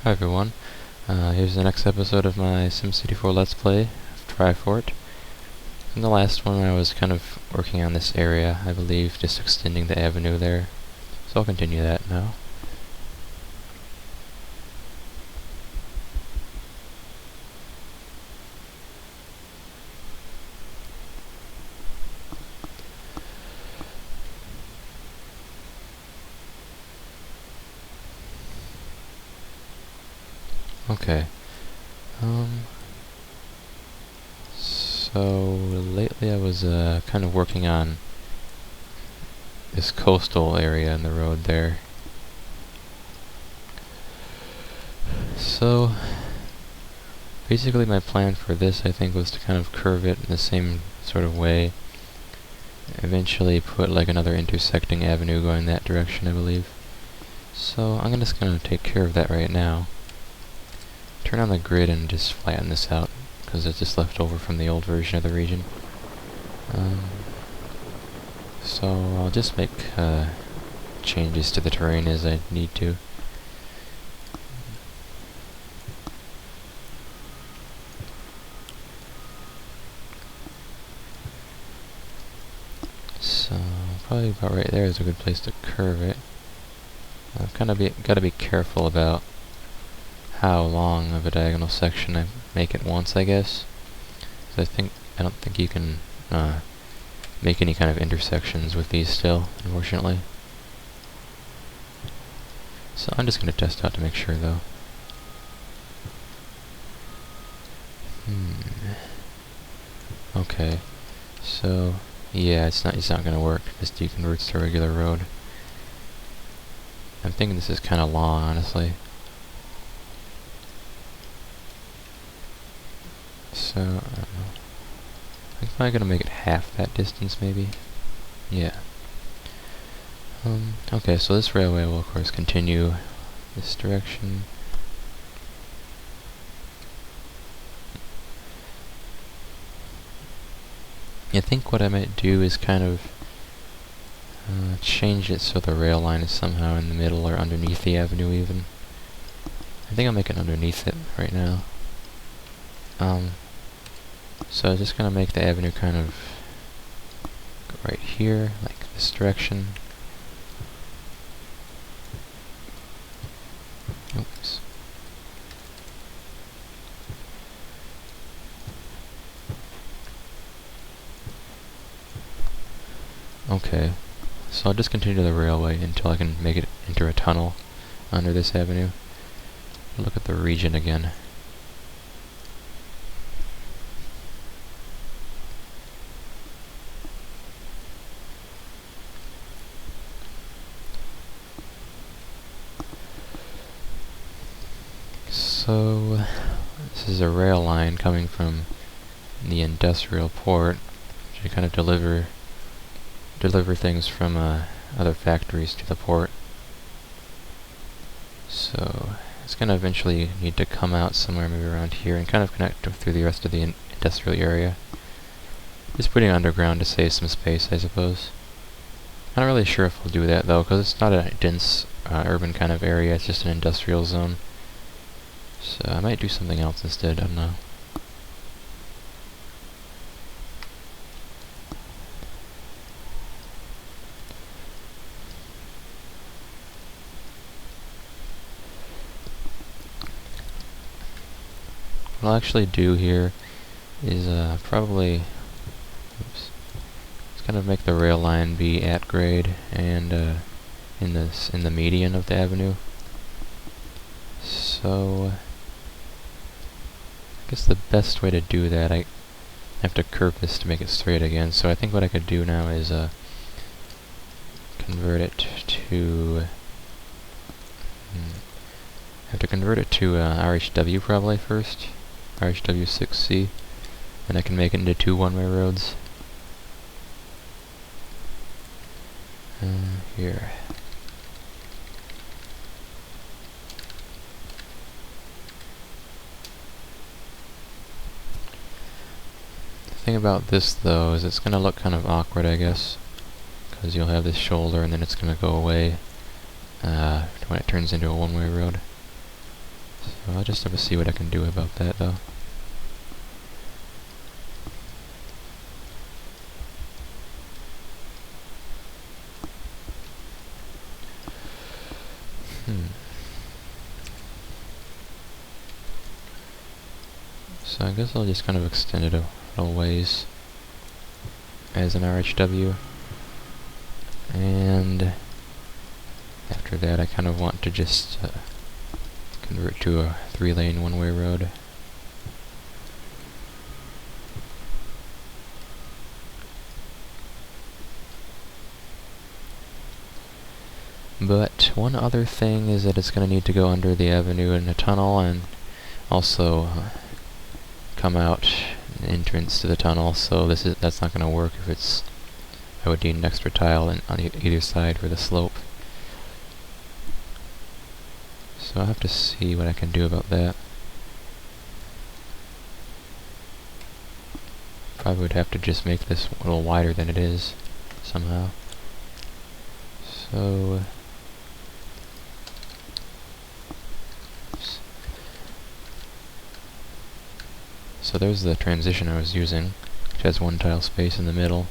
Hi everyone, here's the next episode of my SimCity 4 Let's Play of Trifort. In the last one I was kind of working on this area, I believe, just extending the avenue there. So I'll continue that now. Okay. So lately I was kind of working on this coastal area in the road there. So basically my plan for this, I think, was to kind of curve it in the same sort of way. Eventually put like another intersecting avenue going that direction, I believe. So I'm just gonna take care of that right now. Turn on the grid and just flatten this out, because it's just left over from the old version of the region. So I'll just make changes to the terrain as I need to. So probably about right there is a good place to curve it. I've kind of got to be careful about how long of a diagonal section I make at once, I guess. So I don't think you can make any kind of intersections with these still, unfortunately. So I'm just going to test out to make sure, though. Okay. So yeah, it's not going to work. This deconverts to a regular road. I'm thinking this is kind of long, honestly. So, I don't know. I'm probably gonna make it half that distance, maybe. Yeah. Okay, so this railway will, of course, continue this direction. I think what I might do is kind of change it so the rail line is somehow in the middle or underneath the avenue, even. I think I'll make it underneath it right now. So I'm just gonna make the avenue kind of go right here, like this direction. Oops. Okay, so I'll just continue the railway until I can make it into a tunnel under this avenue. Look at the region again. So this is a rail line coming from the industrial port to kind of deliver things from other factories to the port. So it's going to eventually need to come out somewhere maybe around here and kind of connect through the rest of the industrial area. Just putting it underground to save some space, I suppose. I'm not really sure if we'll do that though, because it's not a dense urban kind of area, it's just an industrial zone. So I might do something else instead, I don't know. What I'll actually do here is probably just kind of make the rail line be at grade and in the median of the avenue. So I guess the best way to do that, I have to curve this to make it straight again. So I think what I could do now is convert it to RHW probably first. RHW6C, and I can make it into two one-way roads. Here. The thing about this though is it's gonna look kind of awkward, I guess, because you'll have this shoulder and then it's gonna go away when it turns into a one-way road. I'll just have to see what I can do about that, though. So I guess I'll just kind of extend it a little ways as an RHW. And after that I kind of want to just convert to a 3-lane one-way road. But one other thing is that it's going to need to go under the avenue in a tunnel, and also come out an entrance to the tunnel, so that's not going to work if it's... I would need an extra tile on either side for the slope. So I'll have to see what I can do about that. Probably would have to just make this a little wider than it is, somehow. So... So there's the transition I was using, which has one tile space in the middle.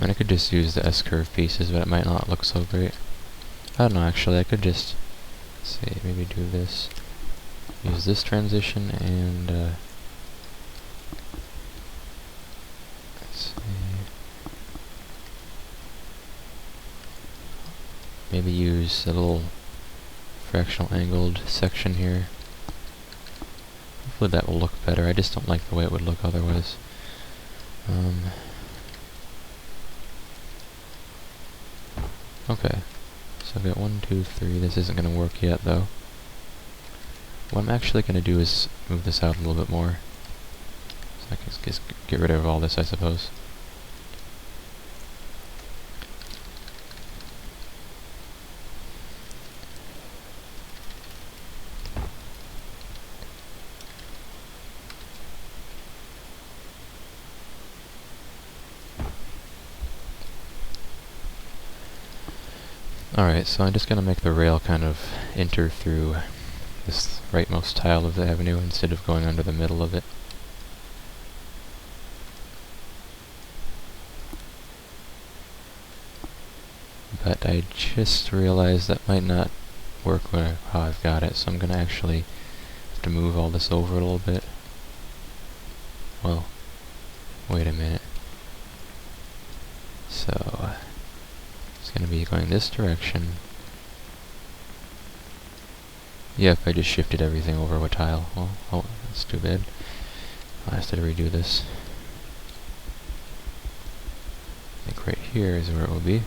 And I could just use the S-curve pieces, but it might not look so great. I don't know, actually, I could just, let's see, maybe do this. Use this transition and, let's see. Maybe use a little fractional angled section here. Hopefully that will look better. I just don't like the way it would look otherwise. Okay, so I've got 1, 2, 3. This isn't going to work yet, though. What I'm actually going to do is move this out a little bit more. So I can just get rid of all this, I suppose. Alright, so I'm just going to make the rail kind of enter through this rightmost tile of the avenue instead of going under the middle of it. But I just realized that might not work how I've got it, so I'm going to actually have to move all this over a little bit. Well, wait a minute. So... it's going to be going this direction. Yeah, if I just shifted everything over a tile. Well, oh, that's too bad. I'll have to redo this. I think right here is where it will be.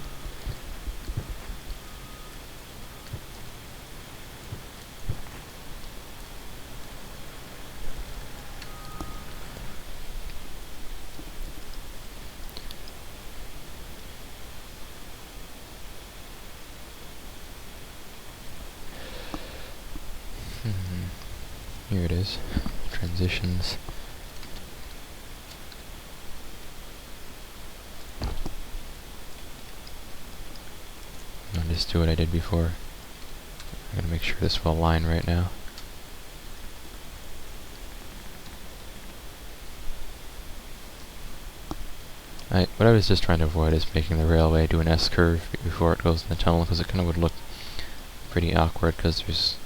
Here it is. Transitions. I'll just do what I did before. I'm gonna make sure this will align right now. What I was just trying to avoid is making the railway do an S-curve before it goes in the tunnel, because it kind of would look pretty awkward, because there's...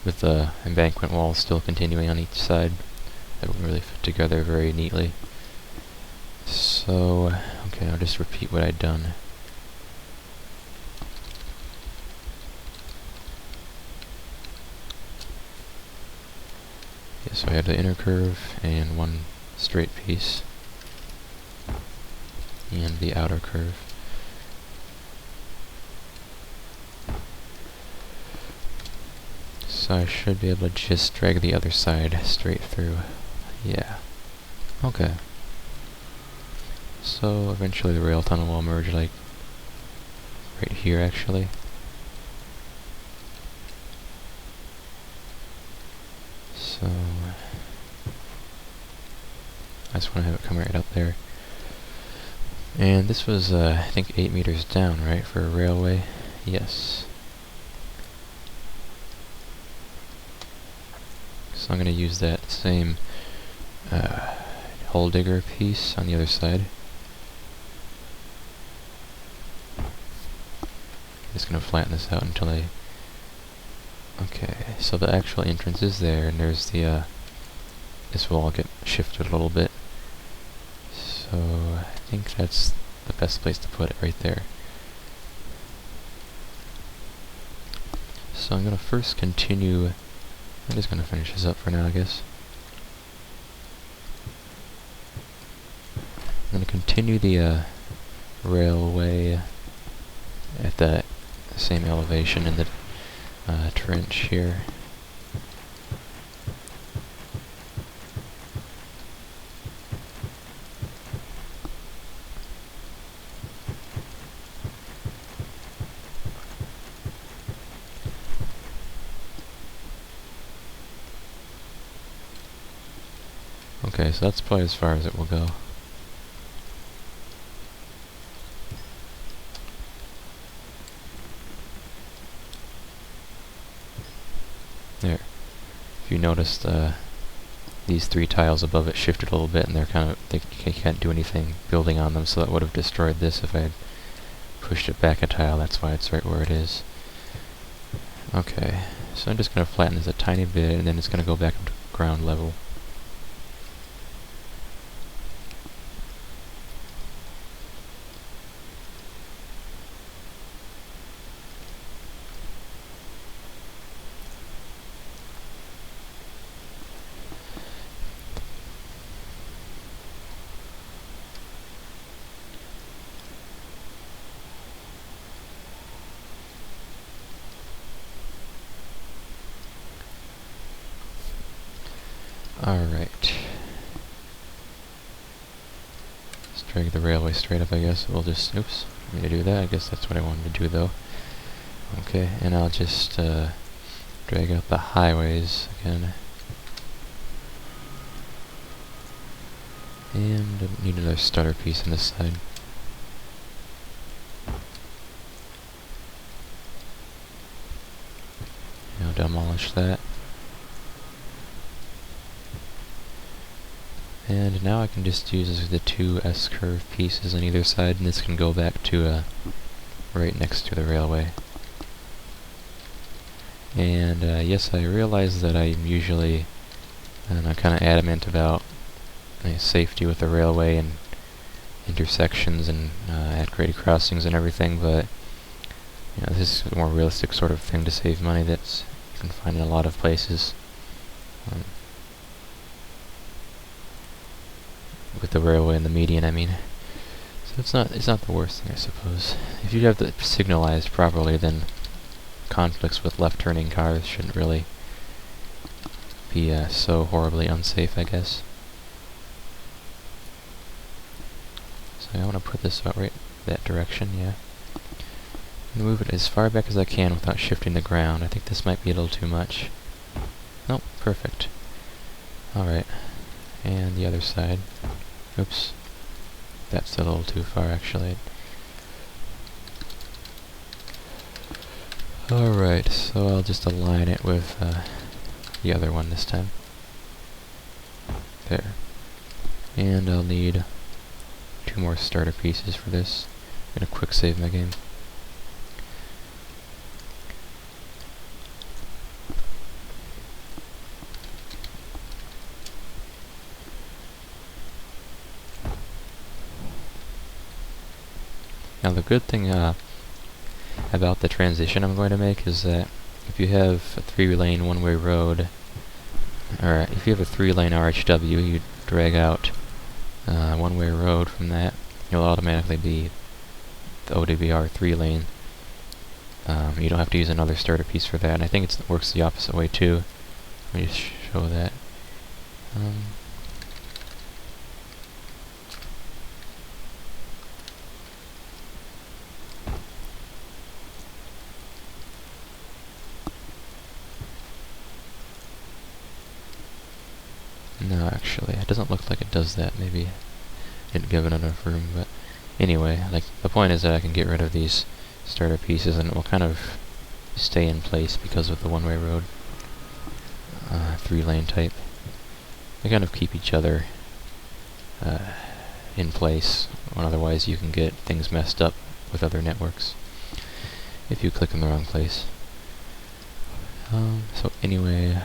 with the embankment walls still continuing on each side. That wouldn't really fit together very neatly. So, okay, I'll just repeat what I'd done. Okay, so I have the inner curve and one straight piece. And the outer curve. So I should be able to just drag the other side straight through. Yeah. Okay. So eventually the rail tunnel will emerge like right here actually. So I just want to have it come right up there. And this was, I think, 8 meters down, right, for a railway? Yes. So I'm going to use that same hole digger piece on the other side. Just going to flatten this out until I... Okay, so the actual entrance is there, and there's the, this will all get shifted a little bit. So I think that's the best place to put it, right there. So I'm going to first continue... I'm just going to finish this up for now, I guess. I'm going to continue the railway at the same elevation in the trench here. Okay, so that's probably as far as it will go. There. If you noticed, these 3 tiles above it shifted a little bit, and they're kind of, they can't do anything building on them, so that would have destroyed this if I had pushed it back a tile. That's why it's right where it is. Okay, so I'm just going to flatten this a tiny bit, and then it's going to go back up to ground level. Alright. Let's drag the railway straight up, I guess. We'll just... Oops. Let me do that. I guess that's what I wanted to do, though. Okay, and I'll just drag out the highways again. And I need another starter piece on this side. Now demolish that. And now I can just use the 2 S-curve pieces on either side, and this can go back to right next to the railway. And yes, I realize that I'm usually kind of adamant about safety with the railway and intersections and at grade crossings and everything, but you know, this is a more realistic sort of thing to save money that you can find in a lot of places. With the railway and the median, I mean. So it's not the worst thing, I suppose. If you have the signalized properly, then conflicts with left-turning cars shouldn't really be so horribly unsafe, I guess. So I want to put this out right that direction, yeah. And move it as far back as I can without shifting the ground. I think this might be a little too much. Nope, perfect. Alright. And the other side. Oops. That's a little too far, actually. Alright, so I'll just align it with the other one this time. There. And I'll need 2 more starter pieces for this. I'm gonna quick save my game. Now the good thing about the transition I'm going to make is that if you have a 3-lane one-way road, or if you have a 3-lane RHW, you drag out one-way road from that, you'll automatically be the OWR 3-lane. You don't have to use another starter piece for that, and I think it works the opposite way too. Let me just show that. No, actually, it doesn't look like it does that. Maybe it didn't give it enough room, but anyway, like, the point is that I can get rid of these starter pieces and it will kind of stay in place because of the one-way road. 3-lane type. They kind of keep each other in place, when otherwise you can get things messed up with other networks if you click in the wrong place. So anyway,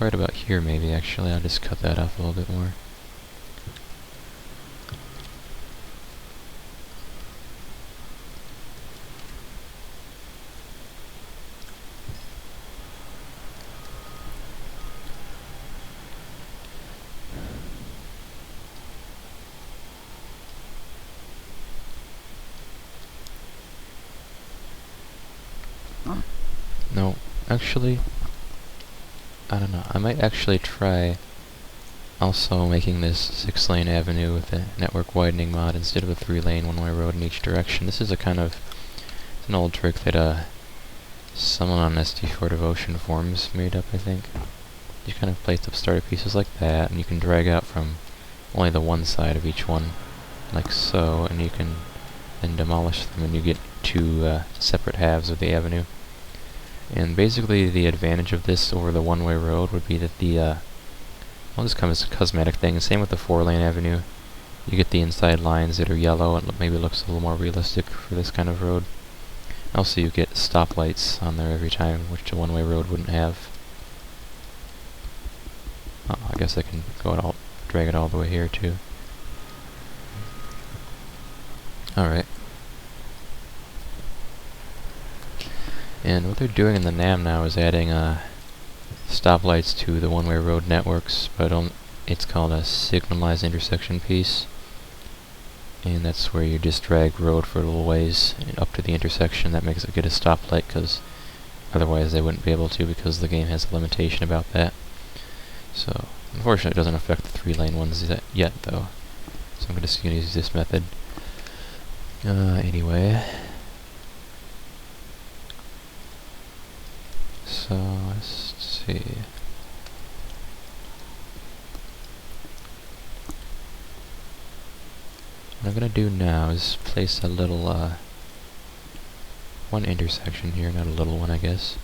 right about here maybe, actually, I'll just cut that off a little bit more. No, actually, I don't know. I might actually try also making this 6-lane avenue with a network widening mod instead of a 3-lane one-way road in each direction. This is it's an old trick that someone on SD4 Devotion forums made up, I think. You kind of place up starter pieces like that, and you can drag out from only the one side of each one, like so, and you can then demolish them, and you get two separate halves of the avenue. And basically the advantage of this over the one-way road would be that well, this comes as a cosmetic thing. Same with the 4-lane avenue. You get the inside lines that are yellow, and maybe looks a little more realistic for this kind of road. Also, you get stoplights on there every time, which a one-way road wouldn't have. Oh, I guess I can drag it all the way here too. Alright. And what they're doing in the NAM now is adding stoplights to the one-way road networks, but it's called a signalized intersection piece. And that's where you just drag road for a little ways up to the intersection. That makes it get a stoplight, because otherwise they wouldn't be able to, because the game has a limitation about that. So, unfortunately it doesn't affect the 3-lane ones yet, though. So I'm just going to use this method. Anyway. So, let's see. What I'm gonna do now is place a little, one intersection here, not a little one, I guess.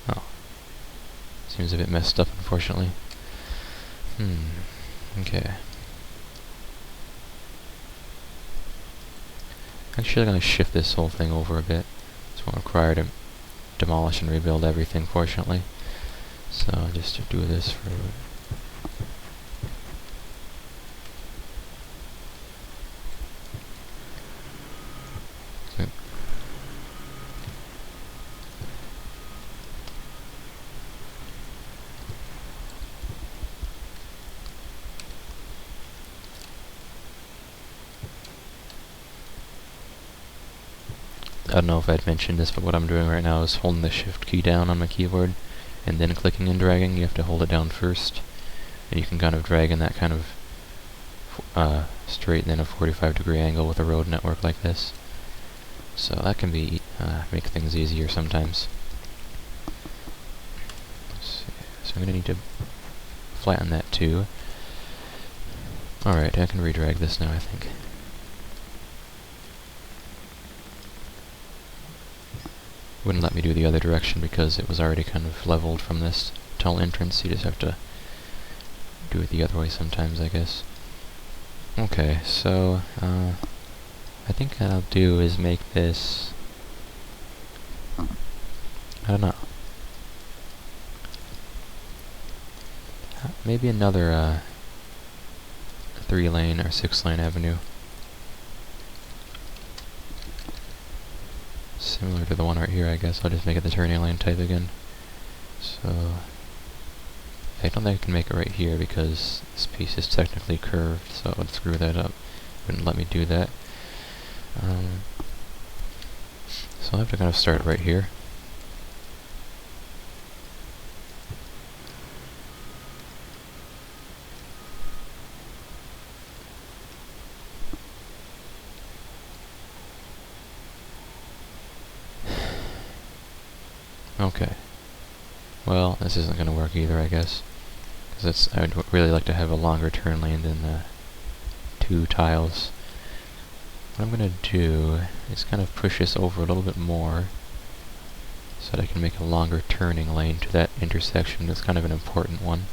Oh. Seems a bit messed up, unfortunately. Okay. Actually, I'm gonna shift this whole thing over a bit. This won't require to demolish and rebuild everything, fortunately. So just to do this for I don't know if I'd mentioned this, but what I'm doing right now is holding the shift key down on my keyboard and then clicking and dragging. You have to hold it down first, and you can kind of drag in that kind of straight and then a 45-degree angle with a road network like this. So that can be make things easier sometimes. Let's see. So I'm going to need to flatten that too. Alright, I can redrag this now, I think. Wouldn't let me do the other direction because it was already kind of leveled from this tunnel entrance. You just have to do it the other way sometimes, I guess. Okay, so I think what I'll do is make this, I don't know, maybe another 3-lane or 6-lane avenue. Similar to the one right here, I guess. I'll just make it the turning lane type again. So, I don't think I can make it right here because this piece is technically curved, so it would screw that up. Wouldn't let me do that. So I'll have to kind of start right here. Okay. Well, this isn't going to work either, I guess. because I would really like to have a longer turn lane than the 2 tiles. What I'm going to do is kind of push this over a little bit more so that I can make a longer turning lane to that intersection. That's kind of an important one.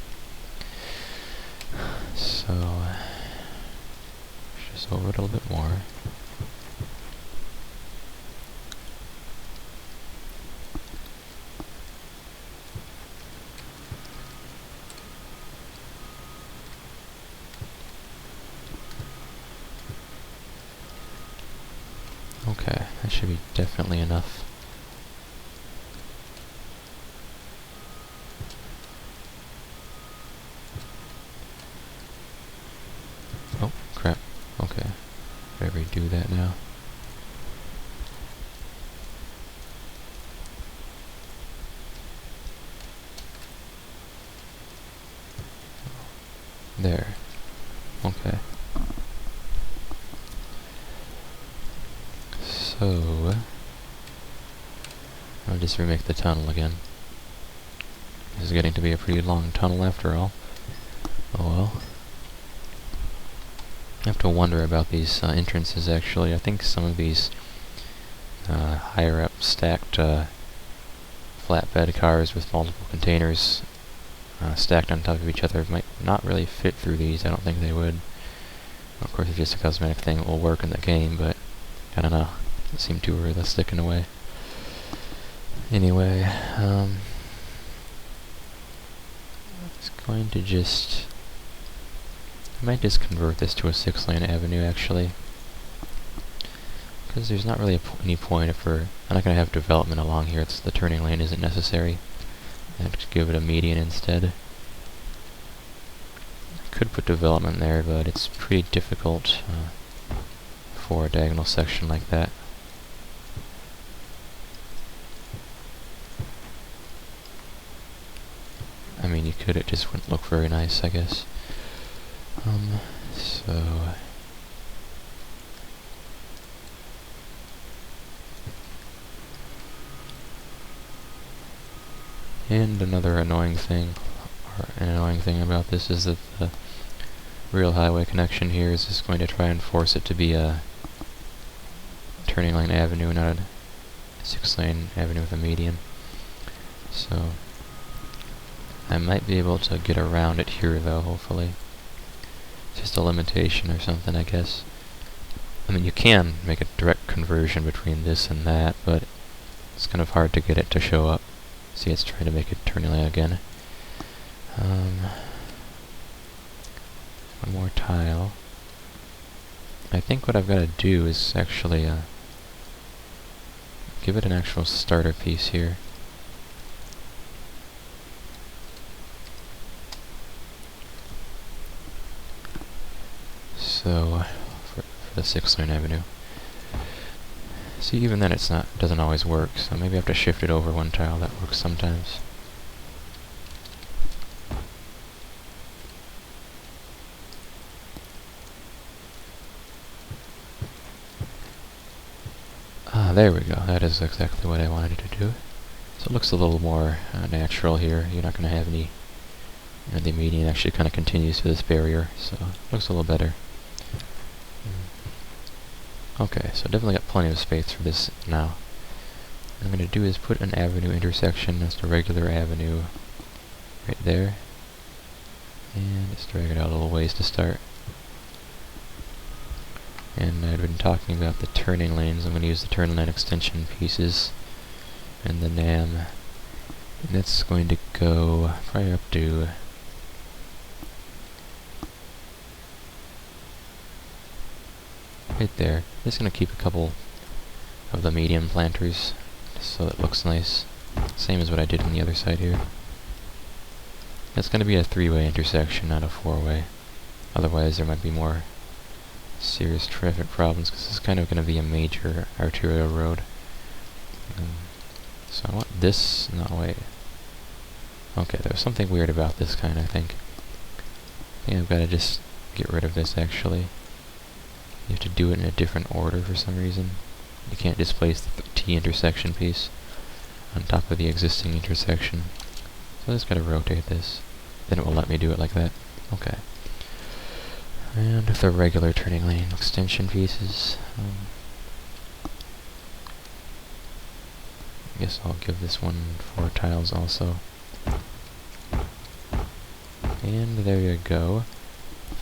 So, push this over a little bit more. Okay, that should be definitely enough. Oh, crap. Okay. Better redo that now. There. Okay. So, I'll just remake the tunnel again. This is getting to be a pretty long tunnel after all. Oh well. I have to wonder about these entrances actually. I think some of these higher up stacked flatbed cars with multiple containers stacked on top of each other might not really fit through these. I don't think they would. Of course, it's just a cosmetic thing. It will work in the game, but I don't know. It seemed too realistic in a way. Anyway, it's going to just... I might just convert this to a 6-lane avenue, actually. Because there's not really any point if I'm not going to have development along here. The turning lane isn't necessary. I'd just give it a median instead. I could put development there, but it's pretty difficult for a diagonal section like that. I mean, you could, it just wouldn't look very nice, I guess. So... And another annoying thing about this is that the real highway connection here is just going to try and force it to be a turning lane avenue, not a 6-lane avenue with a median. So I might be able to get around it here though, hopefully. Just a limitation or something, I guess. I mean, you can make a direct conversion between this and that, but it's kind of hard to get it to show up. See, it's trying to make it turning lane again. One more tile. I think what I've got to do is actually give it an actual starter piece here. So, for the 6-lane avenue. See, even then doesn't always work, so maybe I have to shift it over one tile. That works sometimes. Ah, there we go. That is exactly what I wanted it to do. So it looks a little more natural here. You're not going to have any... the median actually kind of continues to this barrier, so it looks a little better. Okay, so definitely got plenty of space for this now. What I'm going to do is put an avenue intersection, that's a regular avenue, right there. And just drag it out a little ways to start. And I'd been talking about the turning lanes. I'm going to use the turning lane extension pieces and the NAM. And that's going to go probably up to... right there. I'm just going to keep a couple of the medium planters just so it looks nice. Same as what I did on the other side here. It's going to be a 3-way intersection, not a 4-way. Otherwise there might be more serious traffic problems, because this is kind of going to be a major arterial road. So I want this... no, wait. Okay, there was something weird about this kind, I think. I think I've got to just get rid of this, actually. You have to do it in a different order for some reason. You can't just place the T intersection piece on top of the existing intersection. So I just gotta rotate this. then it will let me do it like that. Okay. And the regular turning lane extension pieces. I guess I'll give this one 4 tiles also. And there you go.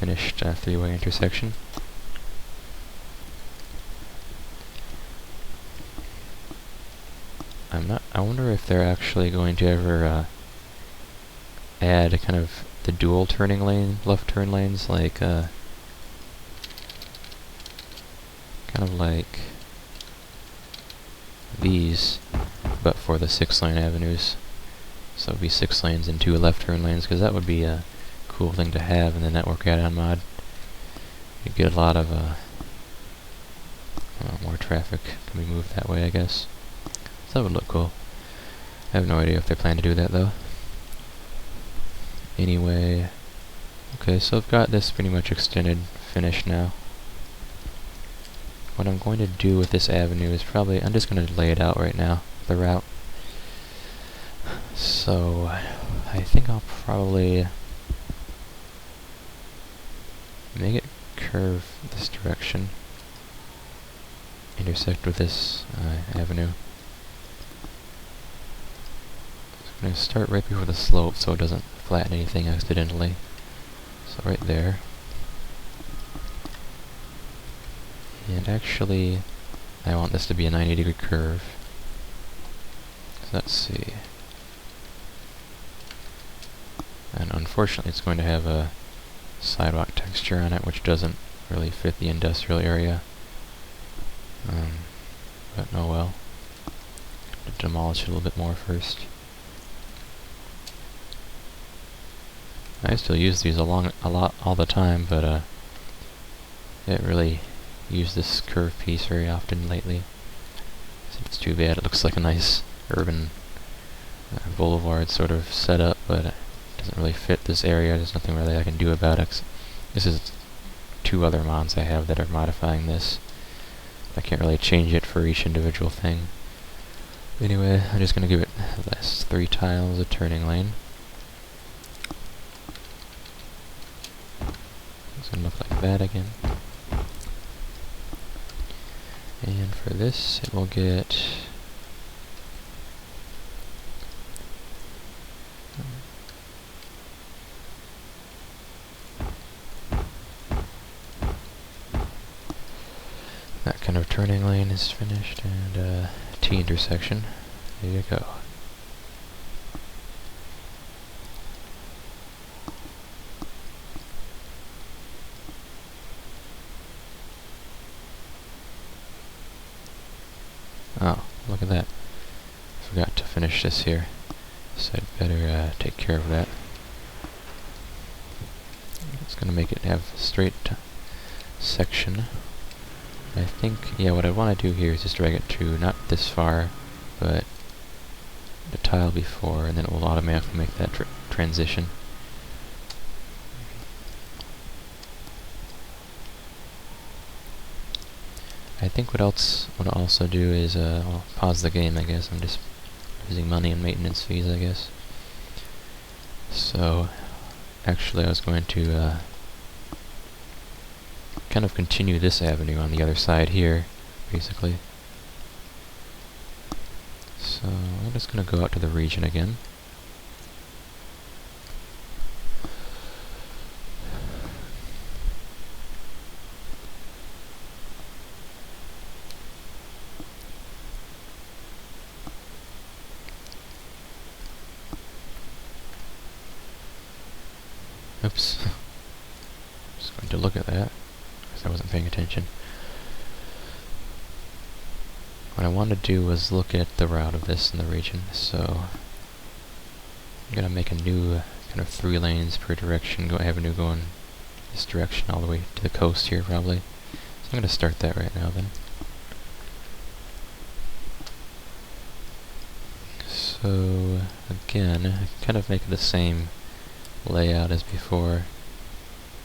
Finished 3-way intersection. I wonder if they're actually going to ever add kind of the dual turning lane, left turn lanes, like kind of like these, but for the 6-lane avenues. So it'd be 6 lanes and 2 left turn lanes, because that would be a cool thing to have in the network add-on mod. You get a lot of more traffic can be moved that way, I guess. So that would look cool. I have no idea if they plan to do that though. Anyway, okay, so I've got this pretty much extended, finished now. What I'm going to do with this avenue is probably, I'm just going to lay it out right now, the route. So, I think I'll probably make it curve this direction, intersect with this avenue. I'm going to start right before the slope so it doesn't flatten anything accidentally. So right there. And actually, I want this to be a 90-degree curve. So let's see. And unfortunately it's going to have a sidewalk texture on it, which doesn't really fit the industrial area. But oh well. Demolish it a little bit more first. I still use these a lot all the time, but I haven't really used this curve piece very often lately. It's too bad. It looks like a nice urban boulevard sort of setup, but it doesn't really fit this area. There's nothing really I can do about it. This is 2 other mods I have that are modifying this. I can't really change it for each individual thing. Anyway, I'm just going to give it the last 3 tiles of turning lane. It's going to look like that again. And for this, it will get that kind of turning lane is finished, and T intersection. There you go. Oh, look at that. Forgot to finish this here. So I'd better take care of that. It's going to make it have a straight section. I think, yeah, what I want to do here is just drag it to not this far, but the tile before, and then it will automatically make that transition. I think what I'll also do is, I'll pause the game, I guess. I'm just losing money in maintenance fees, I guess. So, actually I was going to, kind of continue this avenue on the other side here, basically. So, I'm just going to go out to the region again. Oops. Just going to look at that, because I wasn't paying attention. What I wanted to do was look at the route of this in the region, so I'm going to make a new kind of 3 lanes per direction, avenue going this direction all the way to the coast here probably. So I'm going to start that right now then. So again, I can kind of make it the same layout as before.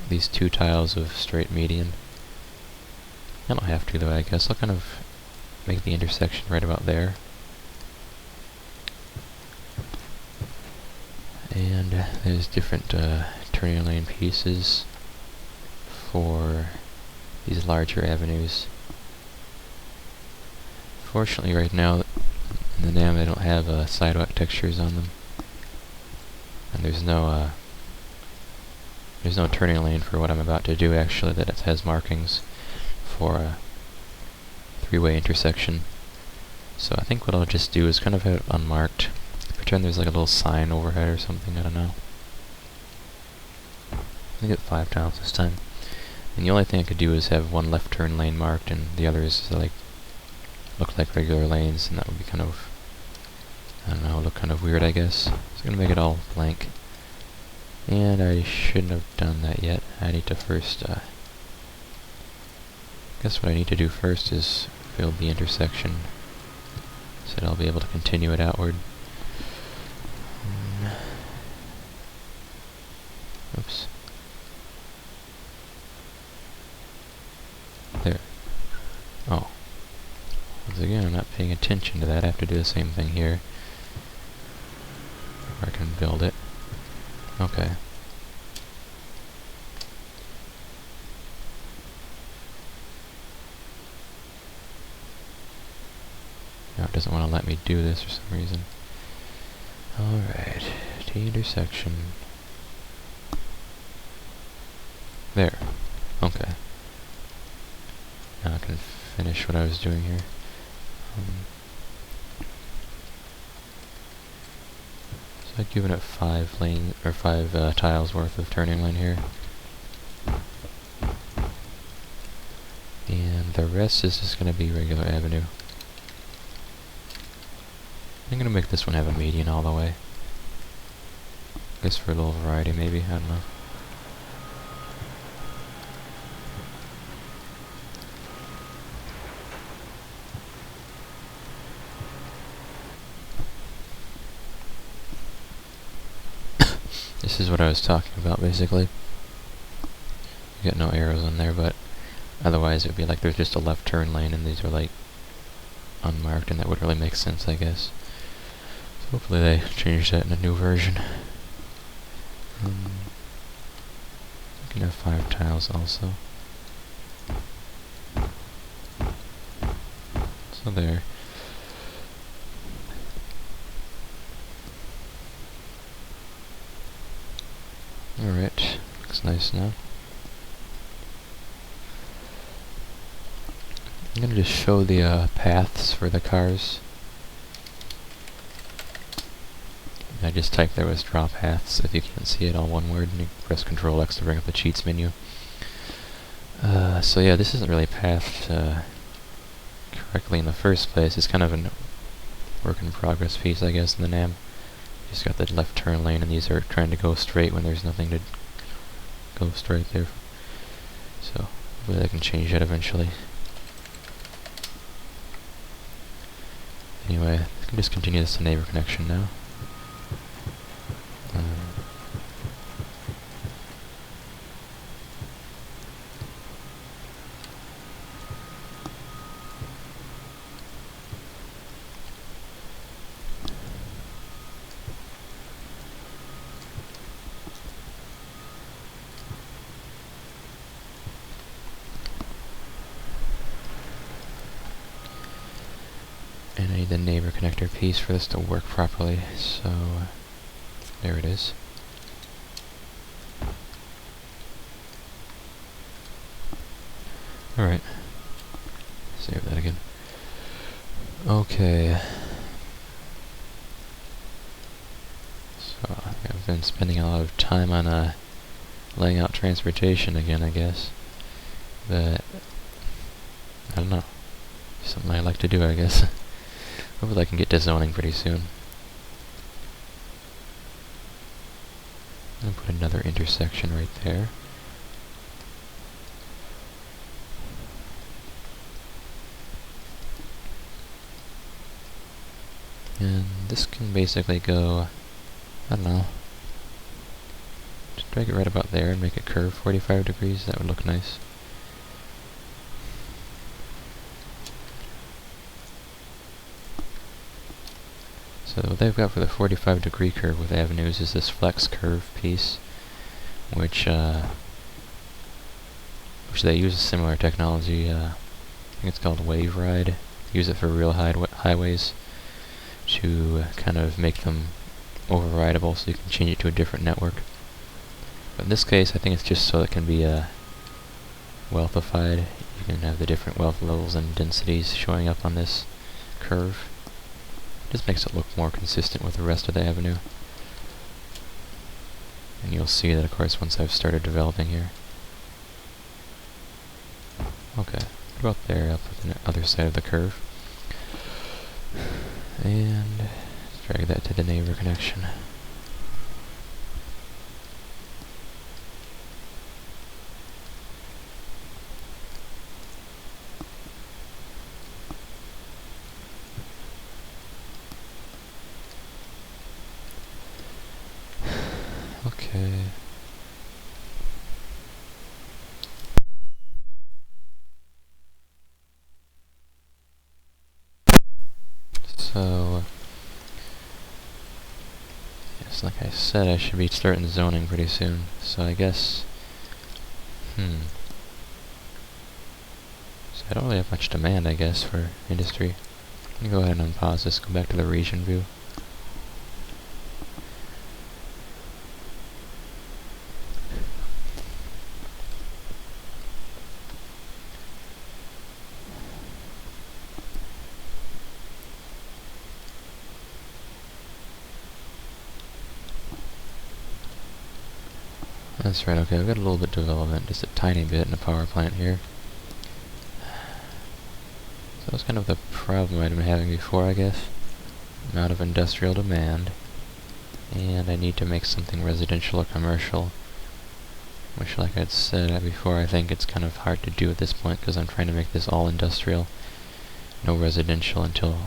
These 2 tiles of straight median. I don't have to though, I guess. I'll kind of make the intersection right about there. And there's different turning lane pieces for these larger avenues. Fortunately, right now in the NAM they don't have sidewalk textures on them, and there's no turning lane for what I'm about to do. Actually, that it has markings for a three-way intersection. So I think what I'll just do is kind of have it unmarked. Pretend there's like a little sign overhead or something. I don't know. I get 5 tiles this time. And the only thing I could do is have one left turn lane marked and the others like look like regular lanes, and that would be kind of, I don't know, look kind of weird, I guess. It's gonna make it all blank. And I shouldn't have done that yet. I need to first, guess what I need to do first is build the intersection so that I'll be able to continue it outward. Oops. There. Oh. Once again, I'm not paying attention to that. I have to do the same thing here. Or I can build it. Okay. Now it doesn't want to let me do this for some reason. Alright. T intersection. There. Okay. Now I can finish what I was doing here. So I've given it 5 tiles worth of turning lane here. And the rest is just going to be regular avenue. I'm going to make this one have a median all the way. I guess for a little variety maybe, I don't know. This is what I was talking about, basically. You got no arrows on there, but otherwise it would be like there's just a left turn lane and these are like unmarked, and that would really make sense, I guess. So hopefully they change that in a new version. You can have 5 tiles also. So there. Alright, looks nice now. I'm gonna just show the paths for the cars. I just typed there was draw paths, if you can't see it, all one word, and you press Ctrl X to bring up the cheats menu. So yeah, this isn't really pathed correctly in the first place. It's kind of a work in progress piece, I guess, in the NAM. Just got the left turn lane, and these are trying to go straight when there's nothing to go straight there. So hopefully I can change that eventually. Anyway, I can just continue this to neighbor connection now. And I need the neighbor connector piece for this to work properly, so there it is. Alright. Save that again. Okay. So I've been spending a lot of time on laying out transportation again, I guess. But I don't know. Something I like to do, I guess. Hopefully I can get to zoning pretty soon. I'm gonna put another intersection right there. And this can basically go, I don't know, just drag it right about there and make it curve 45 degrees. That would look nice. So what they've got for the 45-degree curve with avenues is this flex curve piece, which they use a similar technology. I think it's called wave ride. Use it for real highways to kind of make them overrideable, so you can change it to a different network. But in this case, I think it's just so it can be wealthified. You can have the different wealth levels and densities showing up on this curve. Just makes it look more consistent with the rest of the avenue. And you'll see that, of course, once I've started developing here. Okay, about there, up on the other side of the curve. And drag that to the neighbor connection. Okay. So, yes, like I said, I should be starting zoning pretty soon. So I guess, so I don't really have much demand, I guess, for industry. Let me go ahead and unpause this, go back to the region view. That's right, okay, I've got a little bit of development, just a tiny bit in a power plant here. So that's kind of the problem I'd been having before, I guess. Amount of industrial demand. And I need to make something residential or commercial. Which, like I'd said before, I think it's kind of hard to do at this point, because I'm trying to make this all industrial. No residential until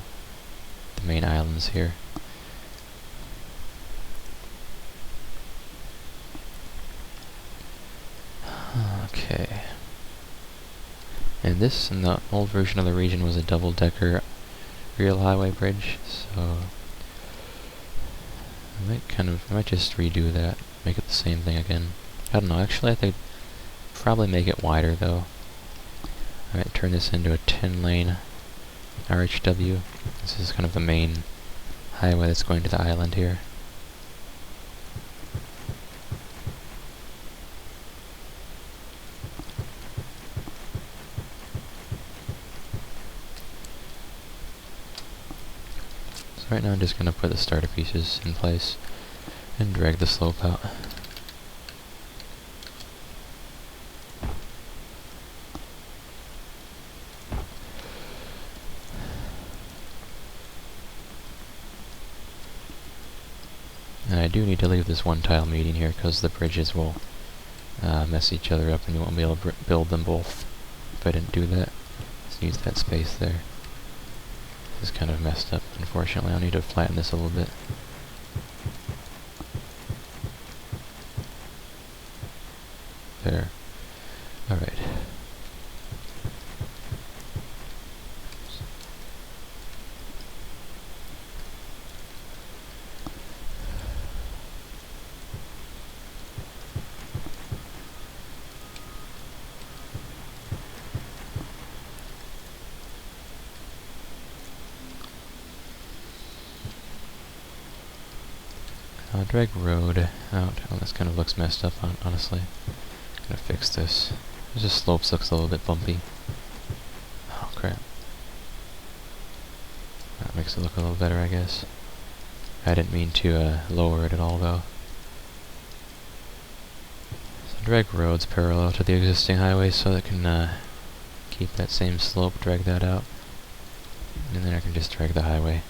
the main islands here. Okay. And this, in the old version of the region, was a double-decker real highway bridge, so I might just redo that, make it the same thing again. I don't know, actually I think probably make it wider though. I might turn this into a 10-lane RHW. This is kind of the main highway that's going to the island here. Right now I'm just going to put the starter pieces in place and drag the slope out. And I do need to leave this one tile meeting here because the bridges will mess each other up and you won't be able to build them both if I didn't do that. Just use that space there. This is kind of messed up, unfortunately. I'll need to flatten this a little bit. There. Alright. I'll drag road out. Oh, this kind of looks messed up, honestly. Gonna fix this. This slopes looks a little bit bumpy. Oh crap. That makes it look a little better, I guess. I didn't mean to lower it at all, though. So drag roads parallel to the existing highway so that it can keep that same slope, drag that out. And then I can just drag the highway.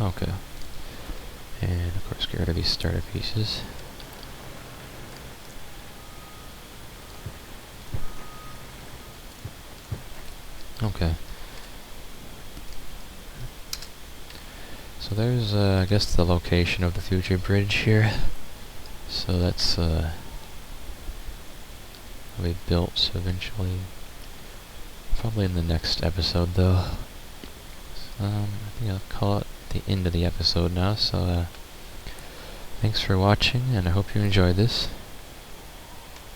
Okay. And of course get rid of these starter pieces. Okay. So there's, I guess, the location of the future bridge here. So that's, will be built eventually. Probably in the next episode, though. I think I'll call it the end of the episode now, so thanks for watching, and I hope you enjoyed this.